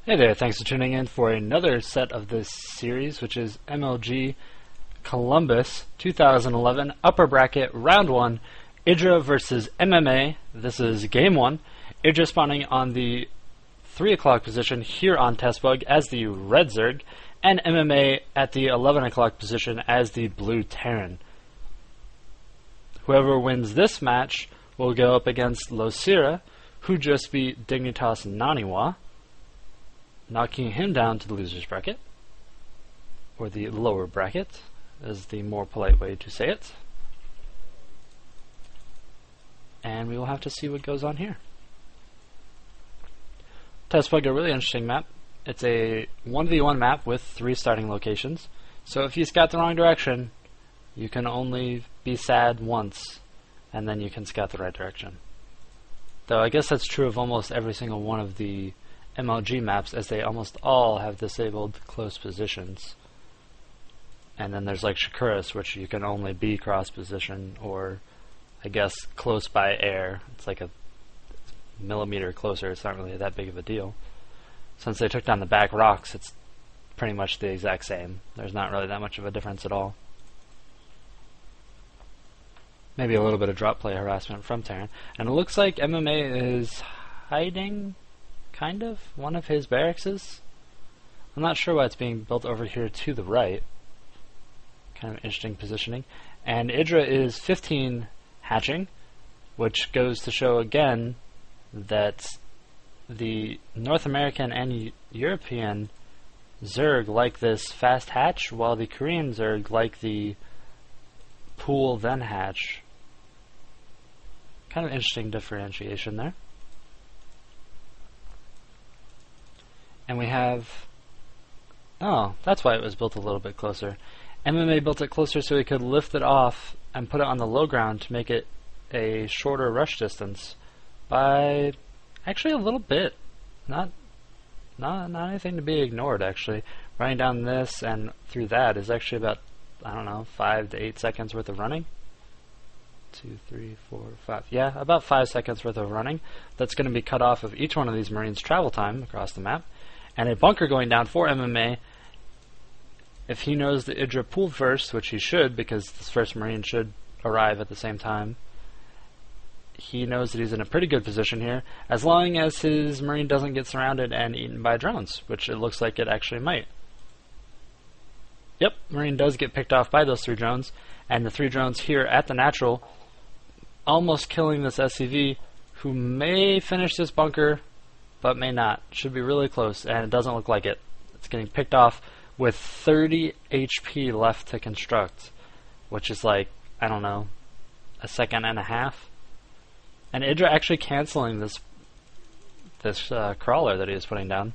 Hey there, thanks for tuning in for another set of this series, which is MLG Columbus 2011 Upper Bracket Round 1, EGIdrA versus MMA. This is Game 1. EGIdrA spawning on the 3 o'clock position here on Testbug as the Red Zerg, and MMA at the 11 o'clock position as the Blue Terran. Whoever wins this match will go up against Lokazi, who just beat Dignitas Naniwa, knocking him down to the loser's bracket, or the lower bracket, is the more polite way to say it. And we will have to see what goes on here. Testbug, a really interesting map. It's a 1v1 map with 3 starting locations, so if you scout the wrong direction, you can only be sad once, and then you can scout the right direction. Though I guess that's true of almost every single one of the MLG maps, as they almost all have disabled close positions. And then there's like Shakuras, which you can only be cross position, or I guess close by air. It's like a millimeter closer, it's not really that big of a deal. Since they took down the back rocks, it's pretty much the exact same. There's not really that much of a difference at all. Maybe a little bit of drop play harassment from Terran. And it looks like MMA is hiding kind of one of his barracks. I'm not sure why it's being built over here to the right. Kind of interesting positioning. And EGIdrA is 15 hatching, which goes to show again that the North American and European Zerg like this fast hatch, while the Korean Zerg like the pool then hatch. Kind of interesting differentiation there. And we have, oh, that's why it was built a little bit closer. MMA built it closer so he could lift it off and put it on the low ground to make it a shorter rush distance by actually a little bit. Not anything to be ignored, actually. Running down this and through that is actually about, I don't know, 5 to 8 seconds worth of running. 2, 3, 4, 5. Yeah, about 5 seconds worth of running. That's going to be cut off of each one of these Marines' travel time across the map. And a bunker going down for MMA. If he knows the EGIdrA pool first, which he should, because this first Marine should arrive at the same time, he knows that he's in a pretty good position here, as long as his Marine doesn't get surrounded and eaten by drones, which it looks like it actually might. Yep, Marine does get picked off by those 3 drones, and the 3 drones here at the natural, almost killing this SCV, who may finish this bunker, but may not. Should be really close, and it doesn't look like it. It's getting picked off with 30 HP left to construct, which is like, I don't know, a second and a half. And EGIdrA actually canceling this crawler that he was putting down.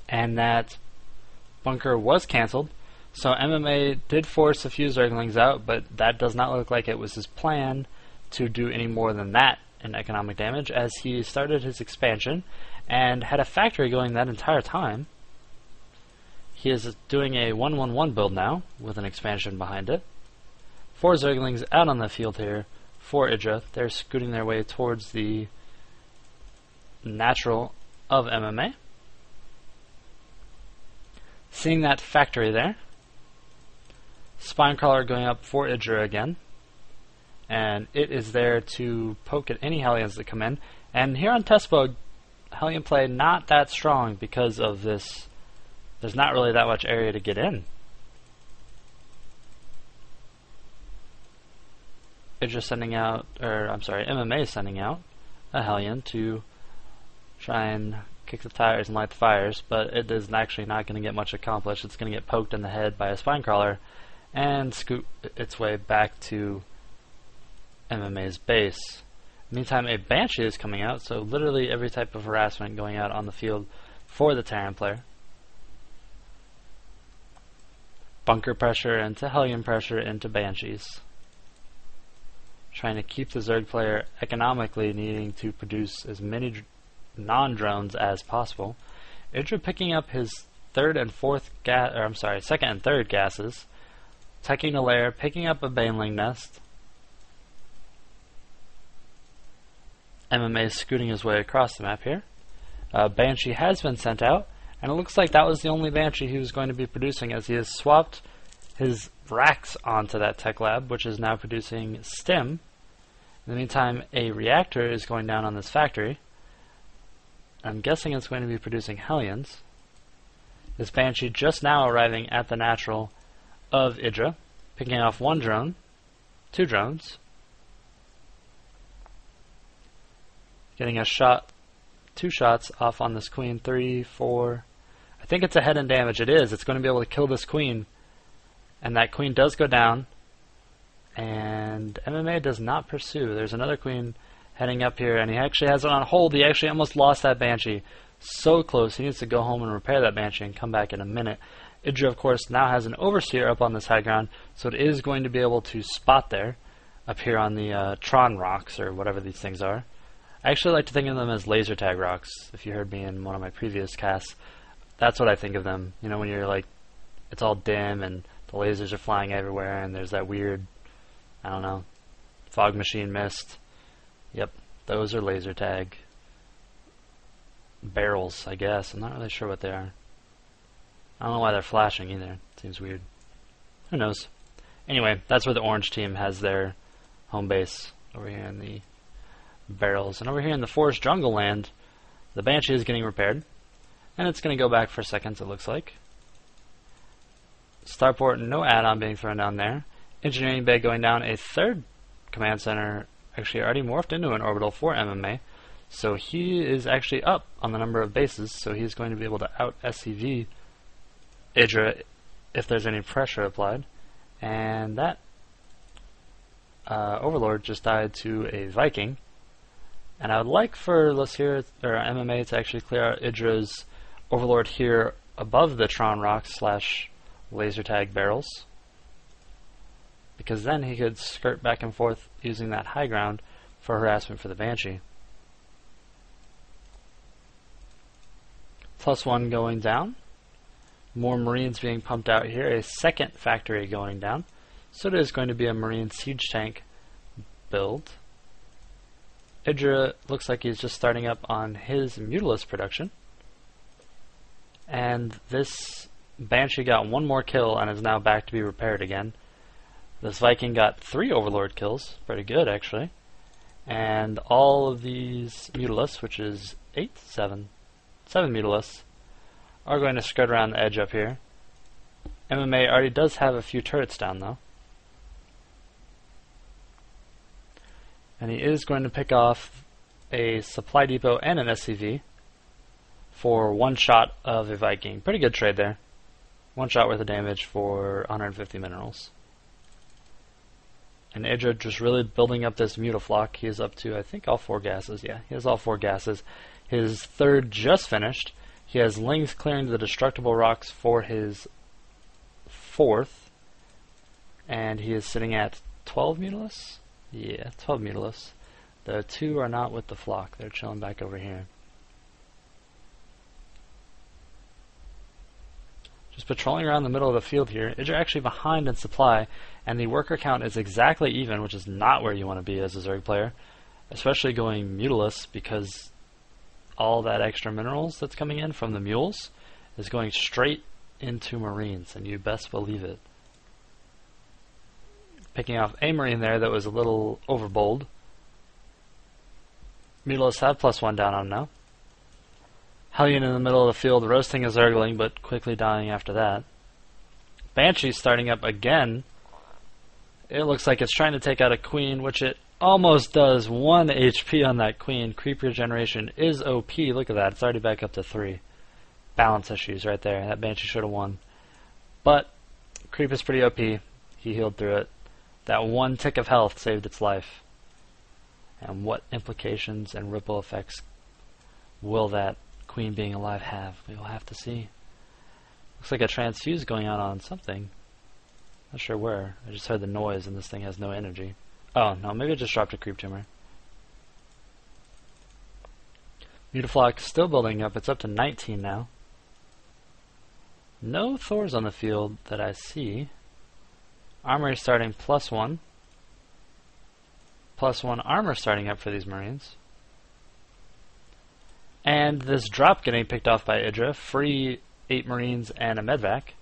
And that bunker was canceled, so MMA did force a few Zerglings out, but that does not look like it was his plan to do any more than that in economic damage, as he started his expansion and had a factory going that entire time. He is doing a 1-1-1 build now with an expansion behind it. 4 Zerglings out on the field here for EGIdrA. They're scooting their way towards the natural of MMA. Seeing that factory there. Spinecrawler going up for EGIdrA again. And it is there to poke at any Hellions that come in. And here on Testbug, Hellion play not that strong because of this. There's not really that much area to get in. EGIdrA sending out, or I'm sorry, MMA is sending out a Hellion to try and kick the tires and light the fires, but it is actually not going to get much accomplished. It's going to get poked in the head by a Spinecrawler and scoot its way back to MMA's base. Meantime, a Banshee is coming out, so literally every type of harassment going out on the field for the Terran player. Bunker pressure into Hellion pressure into Banshees. Trying to keep the Zerg player economically needing to produce as many non-drones as possible. EGIdrA picking up his second and third gases, taking a lair, picking up a Baneling nest, MMA is scooting his way across the map here. Banshee has been sent out, and it looks like that was the only Banshee he was going to be producing, as he has swapped his racks onto that tech lab, which is now producing STEM. In the meantime, a reactor is going down on this factory. I'm guessing it's going to be producing Hellions. This Banshee just now arriving at the natural of EGIdrA, picking off one drone, two drones, getting a shot, two shots off on this queen, 3, 4. I think it's a head and damage. It is. It's going to be able to kill this queen, and that queen does go down. And MMA does not pursue. There's another queen heading up here, and he actually has it on hold. He actually almost lost that Banshee. So close. He needs to go home and repair that Banshee and come back in a minute. EGIdrA, of course, now has an Overseer up on this high ground, so it is going to be able to spot there, up here on the Tron rocks, or whatever these things are. I actually like to think of them as laser tag rocks. If you heard me in one of my previous casts, that's what I think of them. You know, when you're like, it's all dim, and the lasers are flying everywhere, and there's that weird, I don't know, fog machine mist. Yep, those are laser tag barrels, I guess. I'm not really sure what they are. I don't know why they're flashing either. Seems weird. Who knows? Anyway, that's where the orange team has their home base, over here in the barrels. And over here in the forest jungle land, the Banshee is getting repaired, and it's going to go back for seconds, it looks like. Starport, no add-on being thrown down there. Engineering bay going down. A third command center actually already morphed into an orbital for MMA, so he is actually up on the number of bases, so he's going to be able to out-SCV EGIdrA if there's any pressure applied. And that Overlord just died to a Viking, and I would like for MMA to actually clear out EGIdRA's Overlord here above the Tron rocks / laser tag barrels, because then he could skirt back and forth using that high ground for harassment for the Banshee. +1 going down. More Marines being pumped out here. A second factory going down. So it is going to be a Marine siege tank build. EGIdrA looks like he's just starting up on his Mutalisk production. And this Banshee got one more kill and is now back to be repaired again. This Viking got 3 Overlord kills. Pretty good, actually. And all of these Mutalisks, which is 7 Mutalisks, are going to skirt around the edge up here. MMA already does have a few turrets down, though. And he is going to pick off a supply depot and an SCV for one shot of a Viking. Pretty good trade there. One shot worth of damage for 150 minerals. And EGIdrA just really building up this Mutaflock. He is up to, I think, all 4 gases. Yeah, he has all 4 gases. His third just finished. He has Lings clearing the destructible rocks for his 4th. And he is sitting at 12 Mutalisks? Yeah, 12 Mutalisks. The 2 are not with the flock. They're chilling back over here. Just patrolling around the middle of the field here. EGIdrA actually behind in supply, and the worker count is exactly even, which is not where you want to be as a Zerg player, especially going Mutalisk, because all that extra minerals that's coming in from the mules is going straight into Marines, and you best believe it. Picking off a Marine there that was a little overbold. Mutalisks have +1 down on him now. Hellion in the middle of the field roasting a Zergling, but quickly dying after that. Banshee starting up again. It looks like it's trying to take out a queen, which it almost does. 1 HP on that queen. Creep regeneration is OP. Look at that. It's already back up to 3. Balance issues right there. That Banshee should have won. But creep is pretty OP. He healed through it. That 1 tick of health saved its life. And what implications and ripple effects will that queen being alive have? We will have to see. Looks like a transfuse going on something. Not sure where. I just heard the noise and this thing has no energy. Oh, no, maybe it just dropped a creep tumor. Mutaflock still building up. It's up to 19 now. No Thors on the field that I see. Armory starting +1. +1 armor starting up for these Marines. And this drop getting picked off by EGIdrA, free 8 Marines and a medvac,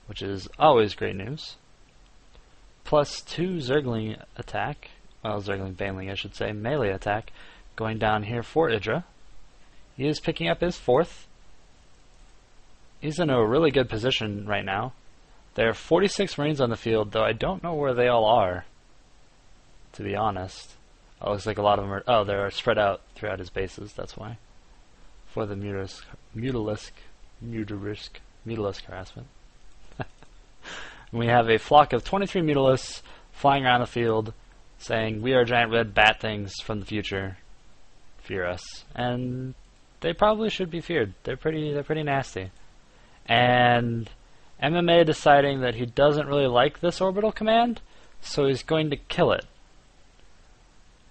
which is always great news. Plus 2 Zergling attack, well, Zergling Baneling I should say, melee attack, going down here for EGIdrA. He is picking up his 4th. He's in a really good position right now. There are 46 Marines on the field, though I don't know where they all are, to be honest. Oh, looks like a lot of them are... Oh, they're spread out throughout his bases, that's why. For the Mutalisk harassment. We have a flock of 23 Mutalisks flying around the field, saying, "We are giant red bat things from the future. Fear us." And they probably should be feared. They're pretty nasty. And MMA deciding that he doesn't really like this orbital command, so he's going to kill it.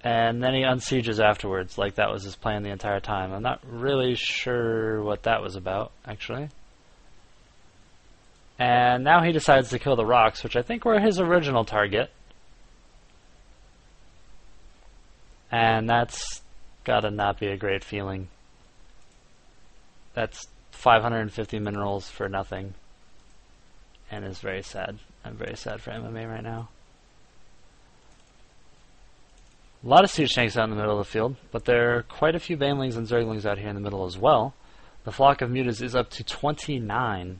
And then he unsieges afterwards, like that was his plan the entire time. I'm not really sure what that was about, actually. And now he decides to kill the rocks, which I think were his original target. And that's gotta not be a great feeling. That's 550 minerals for nothing. And is very sad. I'm very sad for MMA right now. A lot of siege tanks out in the middle of the field, but there are quite a few banelings and zerglings out here in the middle as well. The flock of mutas is up to 29.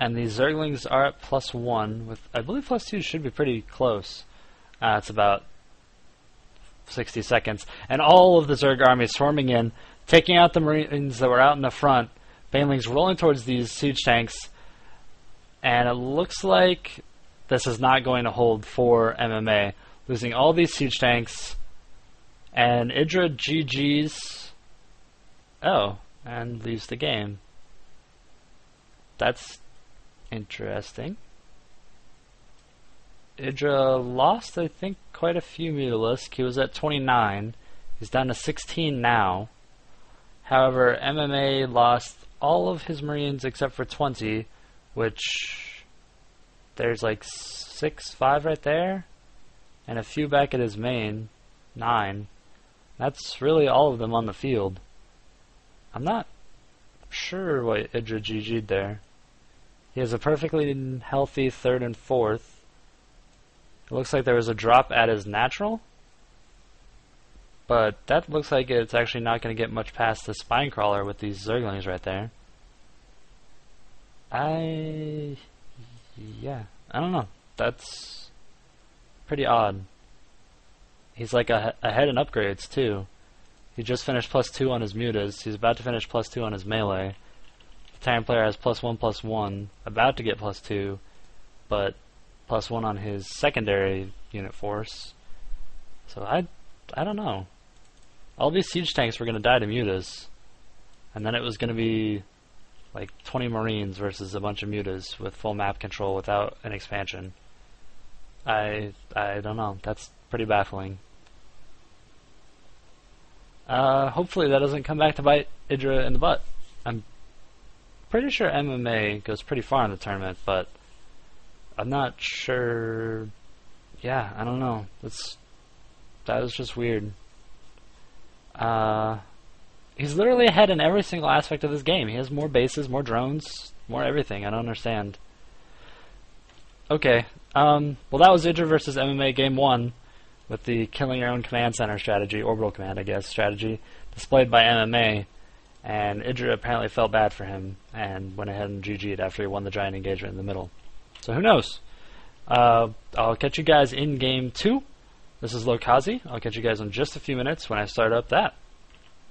And these zerglings are at +1, with I believe +2 should be pretty close. It's about 60 seconds. And all of the Zerg army is swarming in, taking out the Marines that were out in the front. Banelings rolling towards these siege tanks. And it looks like this is not going to hold for MMA. Losing all these siege tanks. And EGIdrA GG's. Oh, and leaves the game. That's interesting. EGIdrA lost, I think, quite a few Mutalisks. He was at 29. He's down to 16 now. However, MMA lost all of his Marines except for 20, which there's like 5 right there, and a few back at his main, 9. That's really all of them on the field. I'm not sure what EGIdrA GG'd there. He has a perfectly healthy 3rd and 4th. It looks like there was a drop at his natural, but that looks like it's actually not going to get much past the spine crawler with these zerglings right there. I don't know. That's pretty odd. He's like ahead in upgrades too. He just finished +2 on his mutas. He's about to finish +2 on his melee. The Terran player has +1/+1, about to get +2, but +1 on his secondary unit force. So I don't know. All these siege tanks were going to die to mutas, and then it was going to be like 20 Marines versus a bunch of mutas with full map control without an expansion. I don't know. That's pretty baffling. Hopefully that doesn't come back to bite EGIdrA in the butt. I'm pretty sure MMA goes pretty far in the tournament, but I'm not sure. Yeah, I don't know. That was just weird. He's literally ahead in every single aspect of this game. He has more bases, more drones, more everything. I don't understand. Okay. Well, that was EGIdrA versus MMA Game 1 with the killing your own command center strategy, orbital command, I guess, strategy, displayed by MMA. And EGIdrA apparently felt bad for him and went ahead and GG'd after he won the giant engagement in the middle. So who knows? I'll catch you guys in Game 2. This is Lokazi. I'll catch you guys in just a few minutes when I start up that.